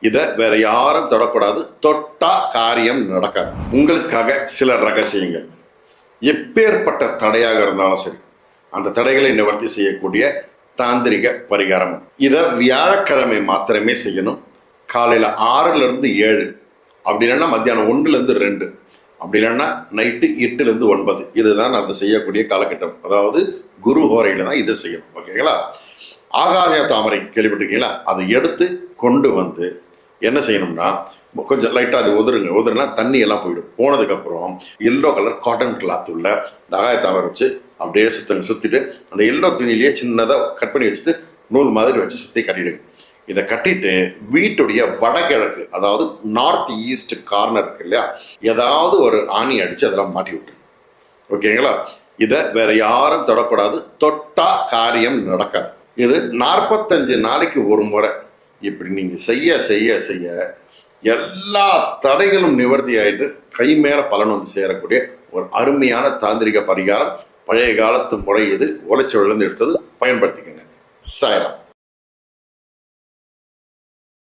இதை வேற யாரும் தொடக்கூடாது. தொட்டா காரியம் நடக்காது. உங்களுக்காக சில ரகசியங்கள். எப்பேற்பட்ட தடையாக இருந்தாலும் சரி, அந்த தடைகளை நிவர்த்தி செய்யக்கூடிய தாந்திரிக பரிகாரம். இதை வியாழக்கிழமை மாத்திரமே செய்யணும். காலையில் 6-7, அப்படி இல்லைன்னா மத்தியானம் 1-2, அப்படி இல்லைன்னா நைட்டு 8-9. இதுதான் அதை செய்யக்கூடிய காலகட்டம். அதாவது குரு ஹோரையில் தான் இதை செய்யணும். ஓகேங்களா? ஆகாய தாமரை கேள்விப்பட்டிருக்கீங்களா? அதை எடுத்து கொண்டு வந்து என்ன செய்யணும்னா, கொஞ்சம் லைட்டாக அது உதிருனா தண்ணி எல்லாம் போயிடும். போனதுக்கப்புறம் எல்லோ கலர் காட்டன் கிளாத் உள்ள ஆகாய தாமரை வச்சு அப்படியே சுற்றிட்டு அந்த எல்லோ துணியிலேயே சின்னதாக கட் பண்ணி வச்சுட்டு நூல் மாதிரி வச்சு சுற்றி கட்டிடுங்க. இதை கட்டிட்டு வீட்டுடைய வடகிழக்கு, அதாவது நார்த் ஈஸ்ட் கார்னர் இருக்கு இல்லையா, ஏதாவது ஒரு ஆணி அடித்து அதெல்லாம் மாட்டி விட்டு. ஓகேங்களா? இதை வேற யாரும் தொடக்கூடாது. தொட்டா காரியம் நடக்காது. இது 45 நாளைக்கு ஒரு முறை இப்படி நீங்கள் செய்ய செய்ய செய்ய எல்லா தடைகளும் நிவர்த்தி ஆகிட்டு கை மேலே பலன் வந்து சேரக்கூடிய ஒரு அருமையான தாந்திரிக பரிகாரம். பழைய காலத்து முறை இது. ஓலைச்சுவடிலிருந்து எடுத்தது. பயன்படுத்திக்கங்க. சாயரம்.